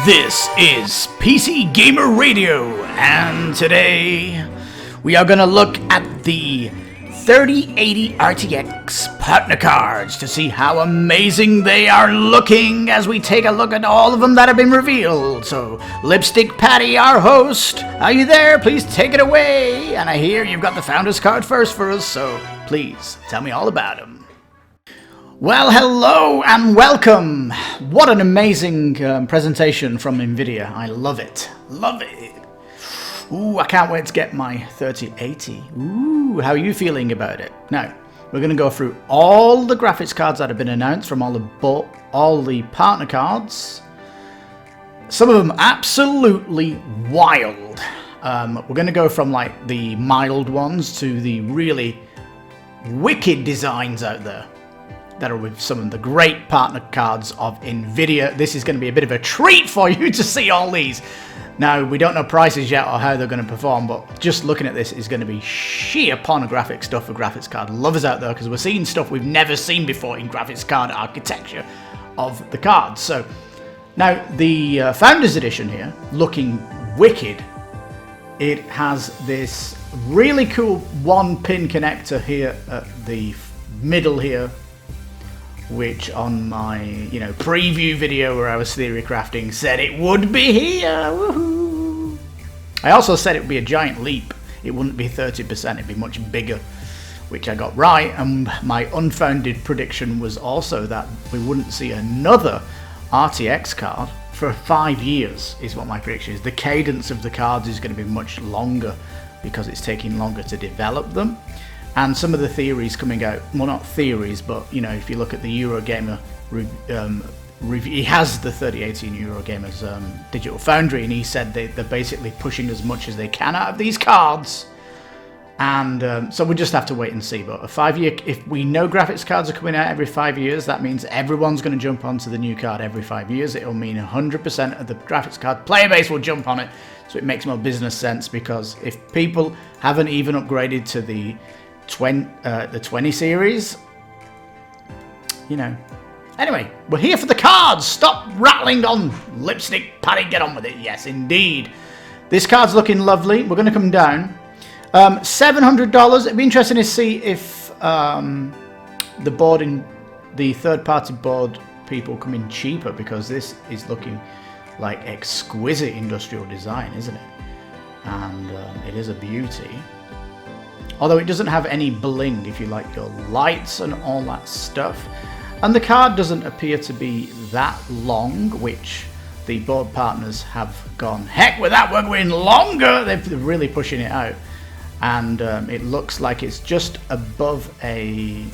This is PC Gamer Radio, and today we are going to look at the 3080 RTX partner cards to see how amazing they are looking as we take a look at all of them that have been revealed. So, Lipstickpaddy, our host, are you there? Please take it away. And I hear you've got the Founders card first for us, so please tell me all about them. Well, hello and welcome. What an amazing presentation from NVIDIA. I love it. Love it. Ooh, I can't wait to get my 3080. Ooh, how are you feeling about it? Now, we're going to go through all the graphics cards that have been announced from all the partner cards. Some of them absolutely wild. We're going to go from like the mild ones to the really wicked designs out there that are with some of the great partner cards of NVIDIA. This is going to be a bit of a treat for you to see all these. Now, we don't know prices yet or how they're going to perform, but just looking at this is going to be sheer pornographic stuff for graphics card lovers out there, because we're seeing stuff we've never seen before in graphics card architecture of the cards. So, now, the Founders Edition here, looking wicked. It has this really cool one-pin connector here at the middle here, which on my, preview video where I was theory crafting said it would be here. Woohoo! I also said it would be a giant leap. It wouldn't be 30%, it'd be much bigger, which I got right. And my unfounded prediction was also that we wouldn't see another RTX card for 5 years, is what my prediction is. The cadence of the cards is going to be much longer because it's taking longer to develop them. And some of the theories coming out, well, not theories, but if you look at the Eurogamer review, he has the 3080 in Eurogamer's Digital Foundry, and he said they're basically pushing as much as they can out of these cards. And so we just have to wait and see. But a 5-year, if we know graphics cards are coming out every 5 years, that means everyone's going to jump onto the new card every 5 years. It'll mean 100% of the graphics card player base will jump on it. So it makes more business sense, because if people haven't even upgraded to the 20 series, Anyway, we're here for the cards. Stop rattling on, Lipstickpaddy. Get on with it. Yes, indeed. This card's looking lovely. We're going to come down. $700. It'd be interesting to see if the third-party board people come in cheaper, because this is looking like exquisite industrial design, isn't it? And it is a beauty. Although it doesn't have any bling, if you like your lights and all that stuff. And the card doesn't appear to be that long, which the board partners have gone, heck with that, we're going longer! They're really pushing it out. And it looks like it's just above a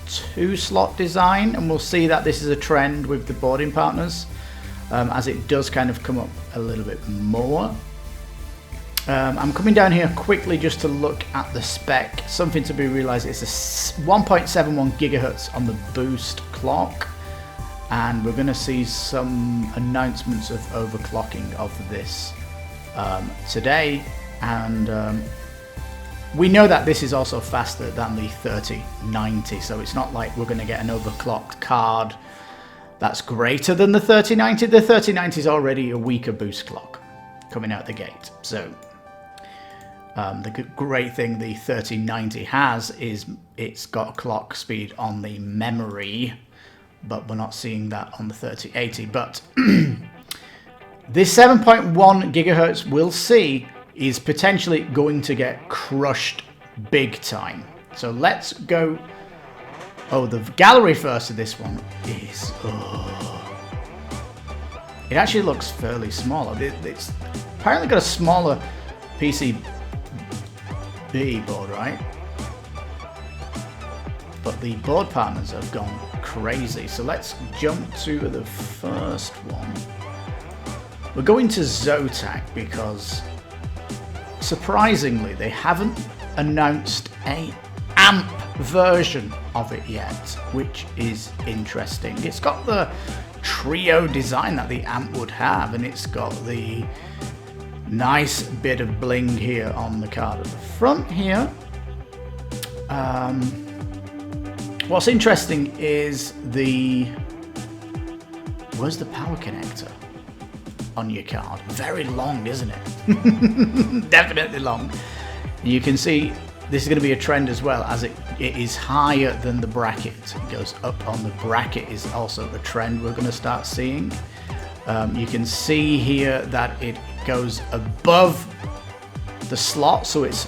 2-slot design. And we'll see that this is a trend with the boarding partners, as it does kind of come up a little bit more. I'm coming down here quickly just to look at the spec. Something to be realized, it's a 1.71 gigahertz on the boost clock, and we're going to see some announcements of overclocking of this today. And we know that this is also faster than the 3090, so it's not like we're going to get an overclocked card that's greater than the 3090. The 3090 is already a weaker boost clock coming out the gate. So the great thing the 3090 has is it's got clock speed on the memory, but we're not seeing that on the 3080. But this 7.1 gigahertz we'll see is potentially going to get crushed big time. So let's go. Oh, the gallery first of this one is... It actually looks fairly small. It's apparently got a smaller PCB board, right? But the board partners have gone crazy. So let's jump to the first one. We're going to Zotac because, surprisingly, they haven't announced an amp version of it yet, which is interesting. It's got the trio design that the amp would have, and it's got the nice bit of bling here on the card at the front here. What's interesting is the where's the power connector on your card? Very long, isn't it? Definitely long. You can see this is going to be a trend as well, as it is higher than the bracket. It goes up on the bracket is also a trend we're going to start seeing. You can see here that it goes above the slot, so it's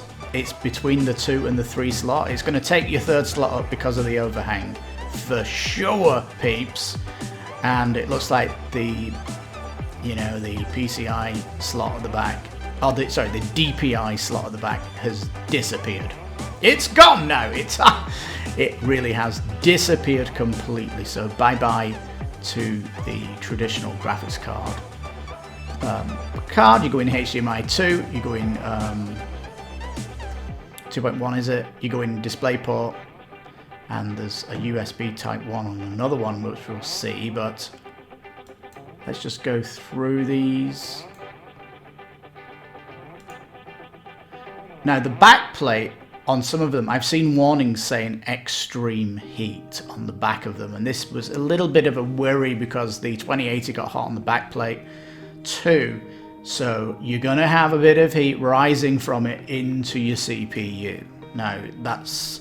between the 2 and the 3 slot. It's going to take your 3rd slot up because of the overhang, for sure, peeps. And it looks like the, you know, the PCI slot at the back, oh, the DPI slot at the back has disappeared. It's gone now. It really has disappeared completely. So bye-bye to the traditional graphics card. You go in HDMI 2, you go in 2.1 is it? You go in DisplayPort, and there's a USB Type 1 on another one, which we'll see, but let's just go through these. Now the back plate on some of them, I've seen warnings saying extreme heat on the back of them, and this was a little bit of a worry because the 2080 got hot on the back plate too. So you're going to have a bit of heat rising from it into your CPU. Now that's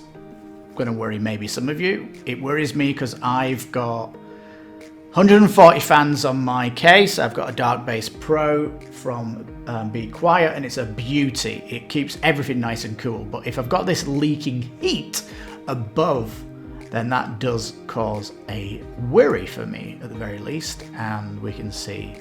going to worry maybe some of you. It worries me because I've got 140 fans on my case. I've got a Dark Base Pro from Be Quiet, and it's a beauty. It keeps everything nice and cool. But if I've got this leaking heat above, then that does cause a worry for me at the very least. And we can see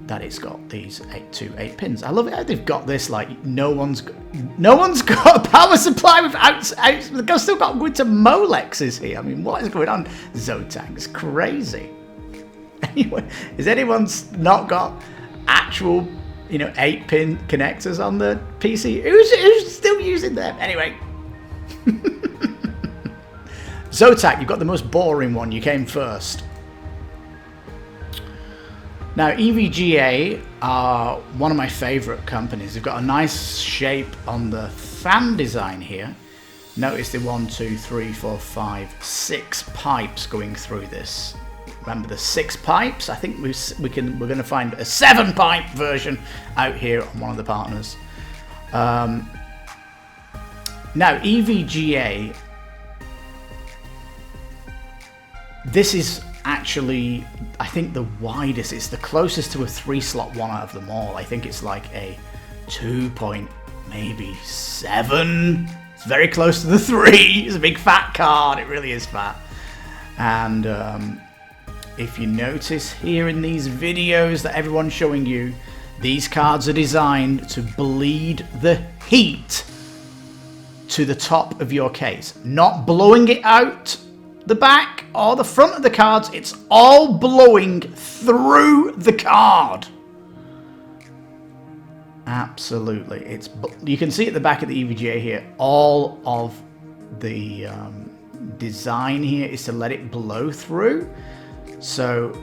that it's got these 8 pins. I love it how they've got this, like no one's got a power supply without. They've still got winter Molexes here. I mean, what is going on? Zotac is crazy. Anyway, has anyone not got actual, 8-pin connectors on the PC? Who's still using them? Anyway. Zotac, you've got the most boring one. You came first. Now, EVGA are one of my favorite companies. They've got a nice shape on the fan design here. Notice the 1, 2, 3, 4, 5, 6 pipes going through this. Remember the 6 pipes? I think we're going to find a 7-pipe version out here on one of the partners. Now, EVGA, this is actually, I think, the widest. It's the closest to a 3-slot one out of them all. I think it's like a 2.7. It's very close to the 3. It's a big fat card. It really is fat. And if you notice here in these videos that everyone's showing you, these cards are designed to bleed the heat to the top of your case, not blowing it out the back or the front of the cards. It's all blowing through the card. Absolutely. You can see at the back of the EVGA here, all of the design here is to let it blow through. So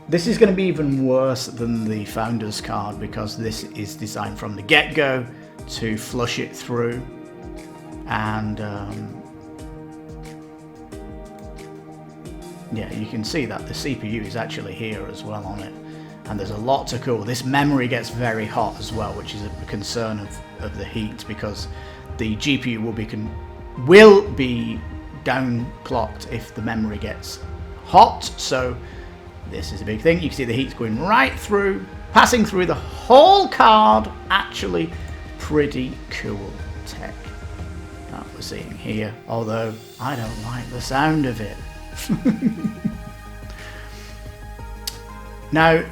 this is going to be even worse than the Founders card, because this is designed from the get-go to flush it through. And yeah, you can see that the CPU is actually here as well on it, and there's a lot to cool. This memory gets very hot as well, which is a concern of the heat, because the GPU will be downclocked if the memory gets hot. So this is a big thing. You can see the heat's going right through, passing through the whole card. Actually pretty cool tech that we're seeing here, although I don't like the sound of it. Now,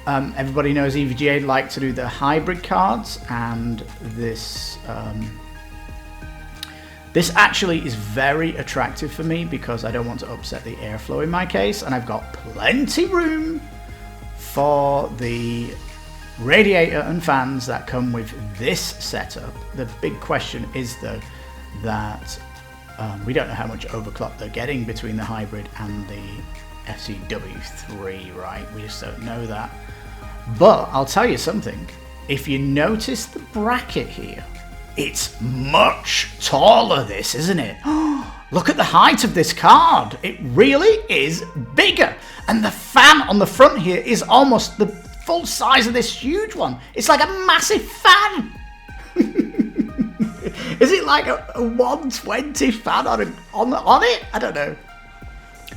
everybody knows EVGA like to do the hybrid cards, and this actually is very attractive for me because I don't want to upset the airflow in my case, and I've got plenty room for the radiator and fans that come with this setup. The big question is though that we don't know how much overclock they're getting between the hybrid and the FCW3, right? We just don't know that. But I'll tell you something. If you notice the bracket here, it's much taller, this, isn't it? Look at the height of this card. It really is bigger. And the fan on the front here is almost the full size of this huge one. It's like a massive fan. Is it like a 120 fan on it? I don't know.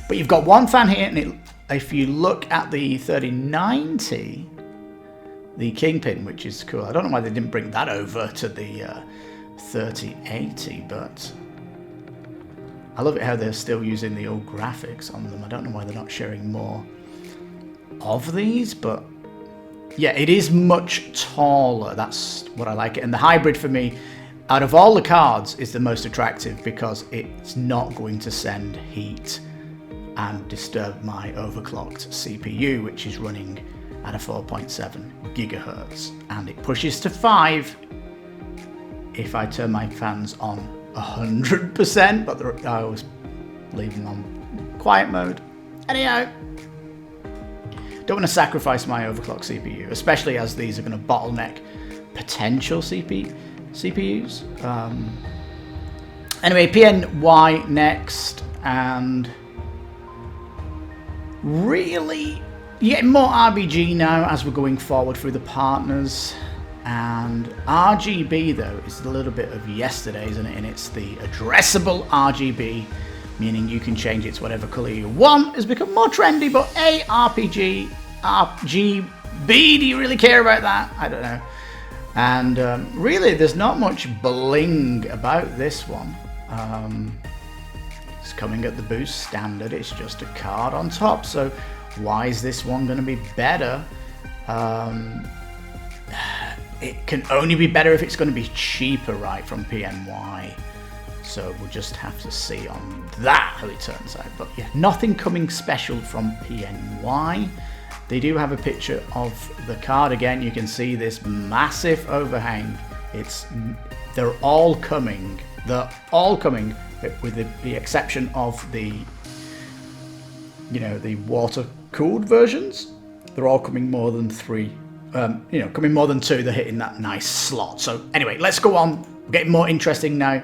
But you've got one fan here, and if you look at the 3090, the Kingpin, which is cool. I don't know why they didn't bring that over to the 3080, but I love it how they're still using the old graphics on them. I don't know why they're not sharing more of these, but yeah, it is much taller. That's what I like it. And the hybrid for me, out of all the cards, is the most attractive because it's not going to send heat and disturb my overclocked CPU, which is running at a 4.7 gigahertz, and it pushes to 5 if I turn my fans on 100%, but I always leave them on quiet mode. Anyhow, don't want to sacrifice my overclocked CPU, especially as these are going to bottleneck potential CPUs. Anyway, PNY next, and really you get more RBG now as we're going forward through the partners. And RGB though is a little bit of yesterday, isn't it? And it's the addressable RGB, meaning you can change it to whatever color you want. It's become more trendy, but RGB, do you really care about that? I don't know. And really, there's not much bling about this one. It's coming at the boost standard. It's just a card on top. So why is this one going to be better? It can only be better if it's going to be cheaper, right, from PNY. So we'll just have to see on that how it turns out. But yeah, nothing coming special from PNY. They do have a picture of the card again. You can see this massive overhang. They're all coming. They're all coming, with the exception of the, the water-cooled versions. They're all coming more than 3. Coming more than 2, they're hitting that nice slot. So anyway, let's go on. We're getting more interesting now.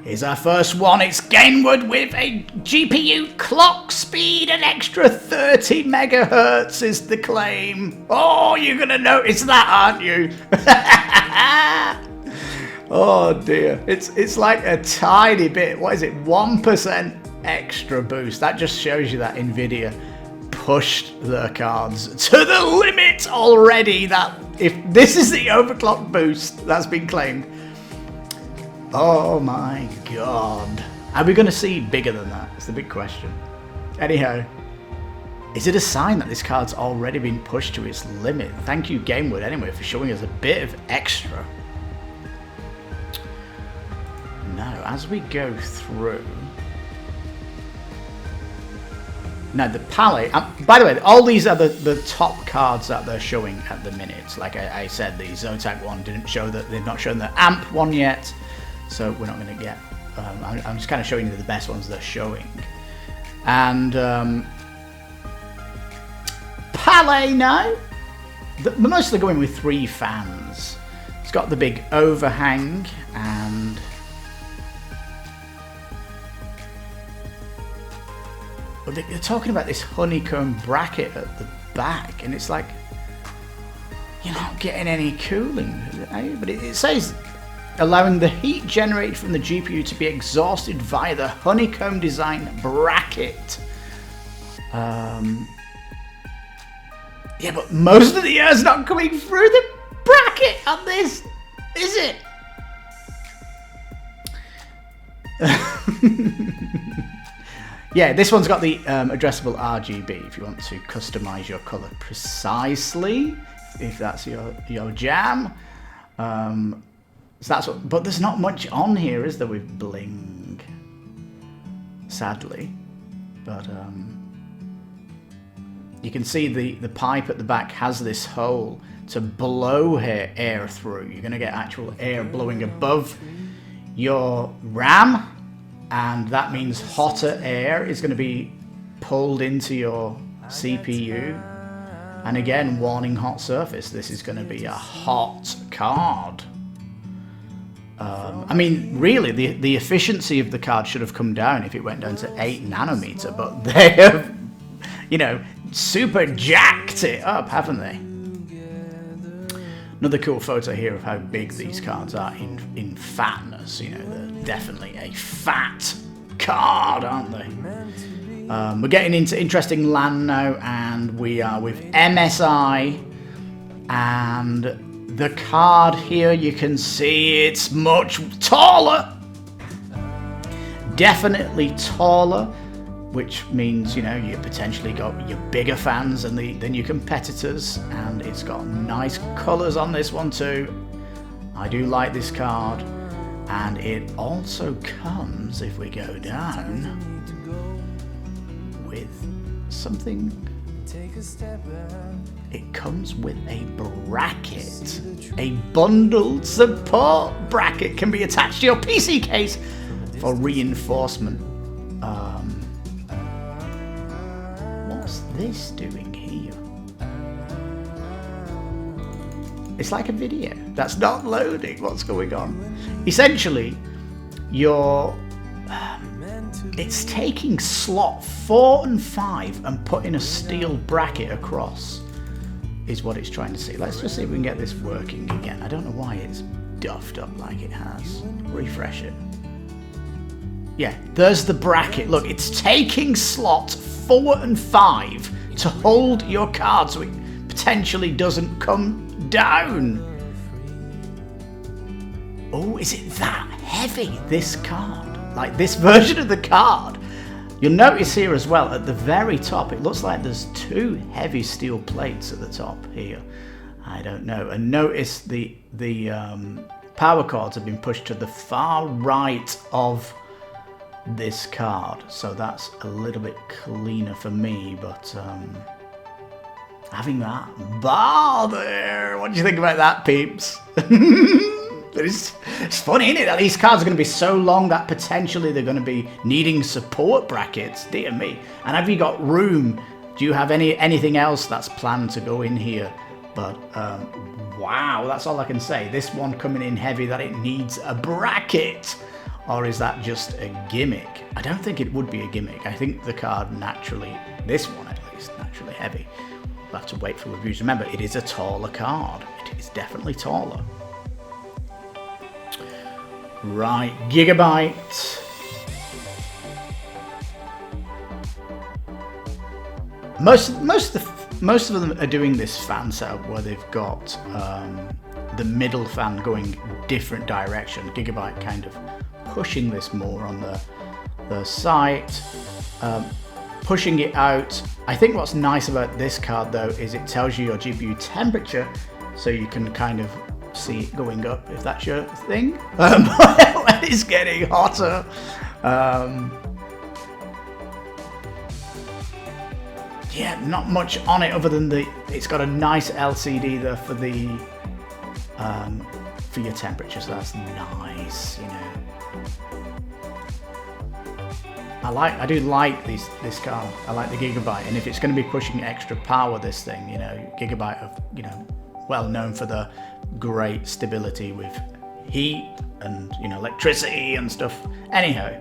Here's our first one. It's Gainward with a GPU clock speed, an extra 30 megahertz is the claim. Oh, you're going to notice that, aren't you? Oh dear. It's like a tiny bit. What is it? 1% extra boost. That just shows you that NVIDIA pushed their cards to the limit already. That if this is the overclock boost that's been claimed, oh my god, are we going to see bigger than that? It's the big question. Anyhow, is it a sign that this card's already been pushed to its limit? Thank you, Gamewood, anyway, for showing us a bit of extra. Now, as we go through, now the palette, by the way, all these are the top cards that they're showing at the minute. Like I said, the Zotac one didn't show that, they've not shown the amp one yet, so we're not going to get, I'm just kind of showing you the best ones they're showing. And palette now, they're mostly going with 3 fans. It's got the big overhang, and but they're talking about this honeycomb bracket at the back, and it's like, you're not getting any cooling, but it says allowing the heat generated from the GPU to be exhausted via the honeycomb design bracket. Yeah, but most of the air's not coming through the bracket on this, is it? Yeah, this one's got the addressable RGB if you want to customize your color precisely, if that's your jam. So that's what, but there's not much on here, is there, with bling? Sadly, but you can see the pipe at the back has this hole to blow air through. You're going to get actual air blowing above your RAM. And that means hotter air is going to be pulled into your CPU. And again, warning hot surface. This is going to be a hot card. I mean, really, the efficiency of the card should have come down if it went down to 8 nanometer, but they have, you know, super jacked it up, haven't they? Another cool photo here of how big these cards are in fatness. You know, they're definitely a fat card, aren't they? We're getting into interesting land now, and we are with MSI, and the card here, you can see it's much taller. Definitely taller, which means, you know, you potentially got your bigger fans than your competitors, and it's got nice colours on this one too. I do like this card, and it also comes, if we go down, with something. It comes with a bracket. A bundled support bracket can be attached to your PC case for reinforcement. What's this doing here? It's like a video that's not loading. What's going on? Essentially, it's taking slot 4 and 5 and putting a steel bracket across, is what it's trying to see. Let's just see if we can get this working again. I don't know why it's duffed up like it has. Refresh it. Yeah, there's the bracket. Look, it's taking slot 4 and 5 to hold your card so it potentially doesn't come down. Oh, is it that heavy, this card? Like this version of the card. You'll notice here as well, at the very top, it looks like there's 2 heavy steel plates at the top here. I don't know. And notice the power cords have been pushed to the far right of this card. So that's a little bit cleaner for me, but having that bar there, what do you think about that, peeps? It's funny, isn't it, that these cards are going to be so long that potentially they're going to be needing support brackets. Dear me. And have you got room? Do you have anything else that's planned to go in here? But wow, that's all I can say. This one coming in heavy, that it needs a bracket. Or is that just a gimmick? I don't think it would be a gimmick. I think the card naturally, this one at least, naturally heavy. We'll have to wait for reviews. Remember, it is a taller card. It is definitely taller. Right, Gigabyte. Most of them are doing this fan setup where they've got the middle fan going different direction. Gigabyte kind of pushing this more on the side, pushing it out. I think what's nice about this card though is it tells you your GPU temperature, so you can kind of see it going up if that's your thing. When it's getting hotter. Yeah, not much on it other than it's got a nice LCD there for the for your temperature, so that's nice, you know. I do like this card. I like the Gigabyte, and if it's going to be pushing extra power, this thing, you know, Gigabyte of, you know, well known for the great stability with heat and, you know, electricity and stuff. Anyhow,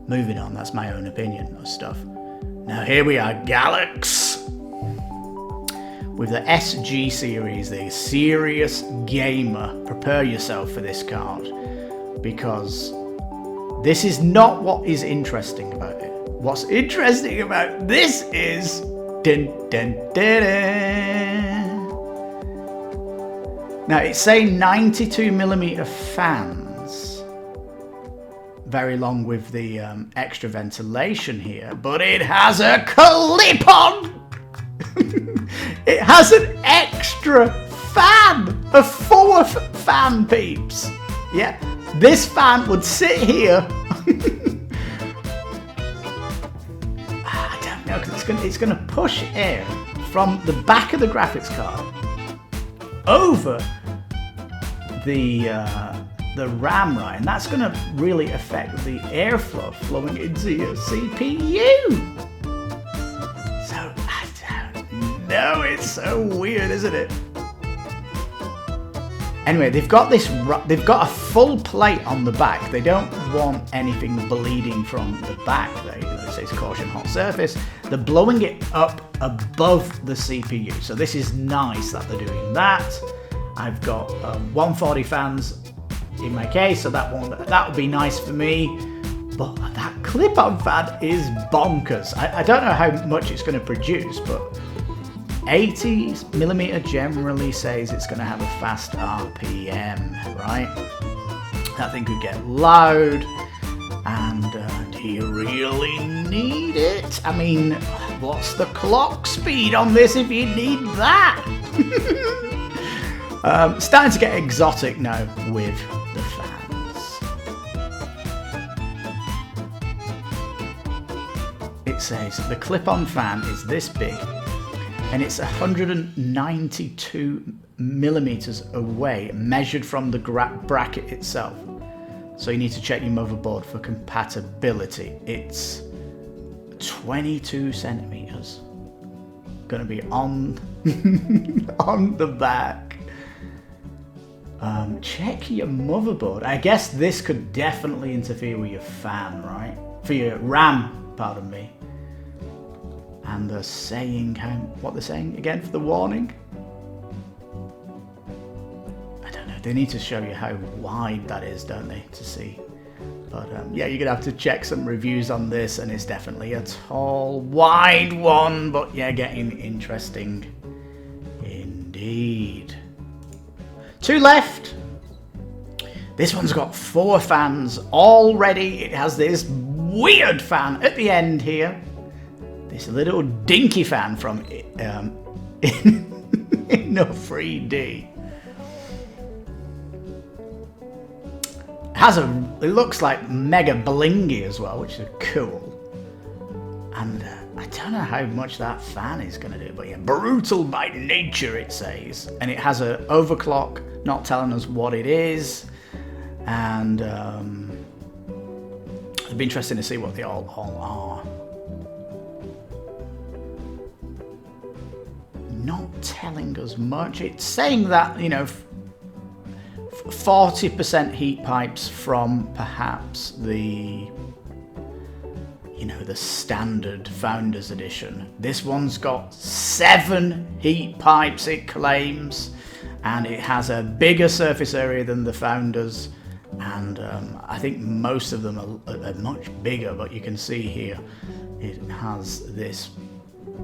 moving on, that's my own opinion of stuff. Now here we are, Galax with the SG series, the Serious Gamer. Prepare yourself for this card, because this is not what is interesting about it. What's interesting about this is dun, dun, dun, dun. Now it's saying 92mm fans, very long with the extra ventilation here, but it has a clip-on. It has an extra fan, a forward fan, peeps. Yeah, this fan would sit here. I don't know, because it's going to push air from the back of the graphics card over the RAM, right? And that's going to really affect the airflow flowing into your CPU. So I don't know. It's so weird, isn't it? Anyway, they've got a full plate on the back. They don't want anything bleeding from the back. It says caution hot surface. They're blowing it up above the CPU. So this is nice that they're doing that. I've got 140 fans in my case, so that would be nice for me. But that clip-on fan is bonkers. I don't know how much it's going to produce, but 80mm generally says it's going to have a fast RPM, right? That thing could get loud, and do you really need it? I mean, what's the clock speed on this if you need that? Starting to get exotic now with the fans. It says the clip-on fan is this big, and it's 192mm away, measured from the bracket itself. So you need to check your motherboard for compatibility. It's 22 centimeters. Gonna be on on the back. Check your motherboard. I guess this could definitely interfere with your fan, right? For your RAM, pardon me. And they're saying what they're saying again for the warning. I don't know. They need to show you how wide that is, don't they, to see. But yeah, you're gonna have to check some reviews on this, and it's definitely a tall, wide one. But yeah, getting interesting indeed. 2 left. This one's got 4 fans already. It has this weird fan at the end here. This little dinky fan from no 3D. It looks like mega blingy as well, which is cool. And I don't know how much that fan is going to do, but yeah, brutal by nature it says. And it has an overclock, not telling us what it is. And it'd be interesting to see what they all are. Not telling us much. It's saying that, you know, 40% heat pipes from perhaps the, you know, the standard Founders Edition. This one's got 7 heat pipes, it claims, and it has a bigger surface area than the Founders, and I think most of them are much bigger, but you can see here it has this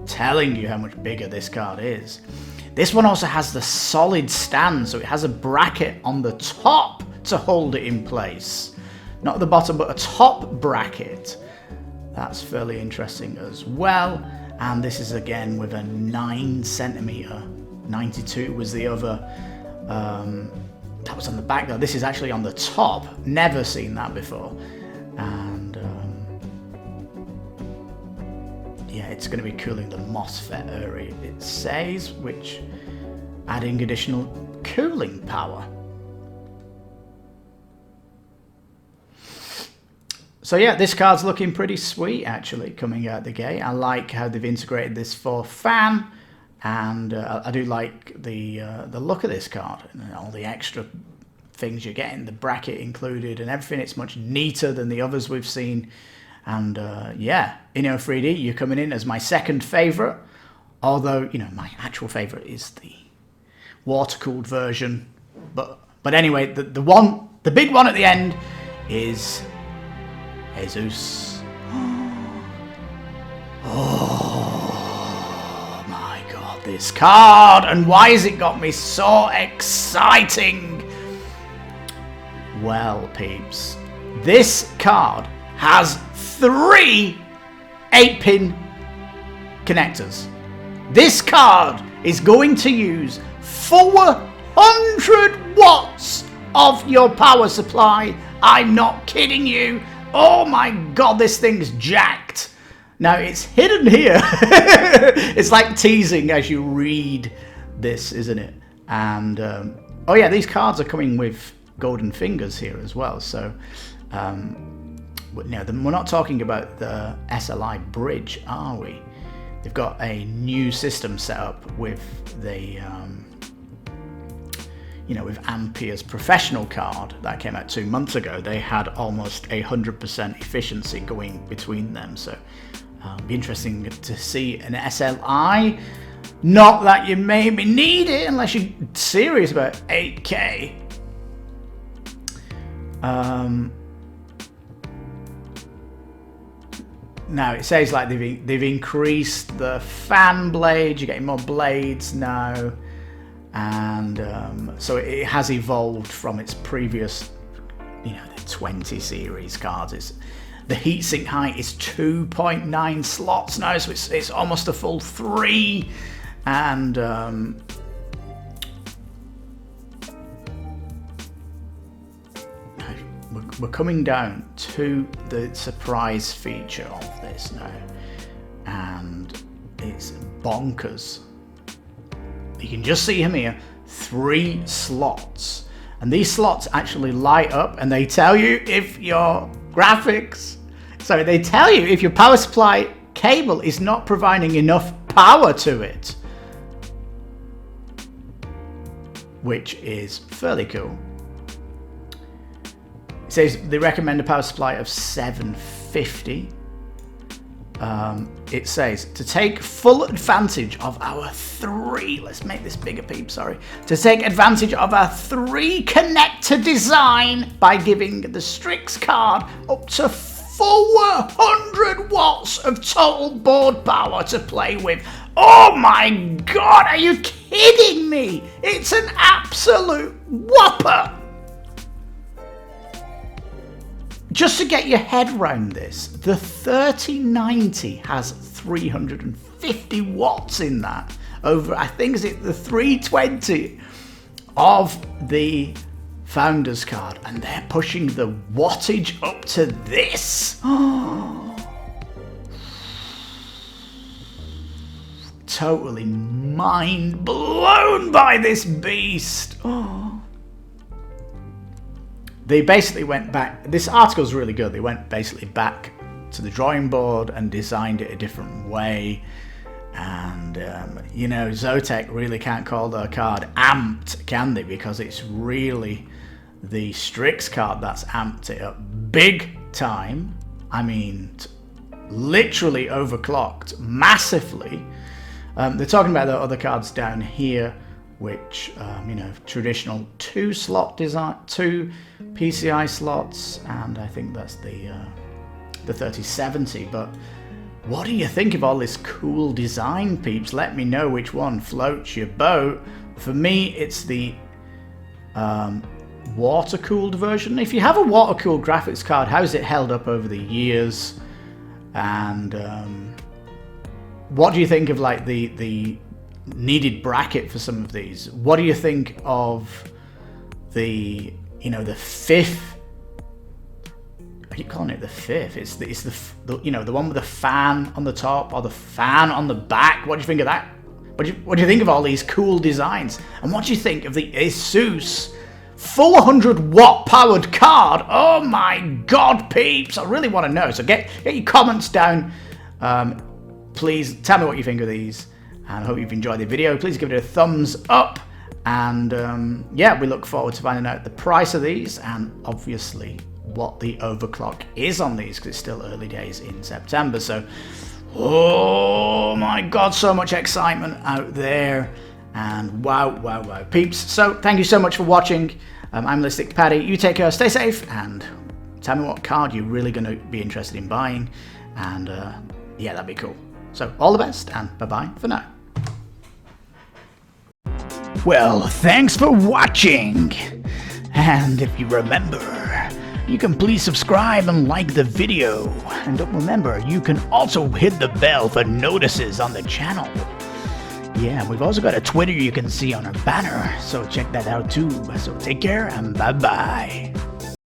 telling you how much bigger this card is. This one also has the solid stand, so it has a bracket on the top to hold it in place. Not at the bottom, but a top bracket. That's fairly interesting as well. And this is again with a 9cm. 92 was the other. That was on the back though. This is actually on the top. Never seen that before. And yeah, it's going to be cooling the MOSFET area, it says, which adding additional cooling power. So yeah, this card's looking pretty sweet actually coming out the gate. I like how they've integrated this for fan, and I do like the look of this card and all the extra things you're getting, the bracket included and everything. It's much neater than the others we've seen. And yeah, Inno 3D, you're coming in as my second favorite. Although, you know, my actual favorite is the water-cooled version. But anyway, the big one at the end is Jesus. Oh my God, this card! And why has it got me so exciting? Well, peeps, this card has 3 8-pin connectors. This card is going to use 400 watts of your power supply. I'm not kidding you. Oh my God, this thing's jacked. Now it's hidden here. It's like teasing as you read this, isn't it? And oh yeah, these cards are coming with golden fingers here as well. So no, we're not talking about the SLI bridge, are we? They've got a new system set up with the, you know, with Ampere's professional card that came out 2 months ago, they had almost 100% efficiency going between them. So be interesting to see an SLI. Not that you maybe need it unless you're serious about 8K. Now it says like they've increased the fan blade. You're getting more blades now, and so it has evolved from its previous, you know, the 20 series cards. The heatsink height is 2.9 slots now, so it's almost a full 3, and we're coming down to the surprise feature of this now, and it's bonkers. You can just see him here, 3 slots, and these slots actually light up, and they tell you if your graphics, so they tell you if your power supply cable is not providing enough power to it, which is fairly cool. It says they recommend a power supply of 750. It says to take full advantage of our 3, let's make this bigger, peep, sorry. To take advantage of our 3 connector design by giving the Strix card up to 400 watts of total board power to play with. Oh my god, are you kidding me? It's an absolute whopper. Just to get your head around this, the 3090 has 350 watts in that over, I think it's the 320 of the Founders card, and they're pushing the wattage up to this. Totally mind blown by this beast. They basically went back, this article's really good, they went basically back to the drawing board and designed it a different way. And, you know, Zotac really can't call their card amped, can they? Because it's really the Strix card that's amped it up big time. I mean, literally overclocked massively. They're talking about the other cards down here, which, you know, traditional 2 slot design, 2 PCI slots, and I think that's the 3070. But what do you think of all this cool design, peeps? Let me know which one floats your boat. For me, it's the water-cooled version. If you have a water-cooled graphics card, how's it held up over the years? And what do you think of like the needed bracket for some of these? What do you think of the, you know, the 5th? I keep calling it the 5th. It's the you know, the one with the fan on the top or the fan on the back. What do you think of that? What do you think of all these cool designs? And what do you think of the Asus 400 watt powered card? Oh my god, peeps! I really want to know. So get your comments down. Please tell me what you think of these. And I hope you've enjoyed the video. Please give it a thumbs up. And yeah, we look forward to finding out the price of these and obviously what the overclock is on these, because it's still early days in September. So, oh my god, so much excitement out there. And wow, wow, wow, peeps. So thank you so much for watching. I'm Lipstickpaddy. You take care, stay safe, and tell me what card you're really going to be interested in buying. And yeah, that'd be cool. So all the best, and bye-bye for now. Well, thanks for watching. And if you remember, you can please subscribe and like the video. And don't remember, you can also hit the bell for notices on the channel. Yeah, we've also got a Twitter you can see on our banner, so check that out too. So take care and bye-bye.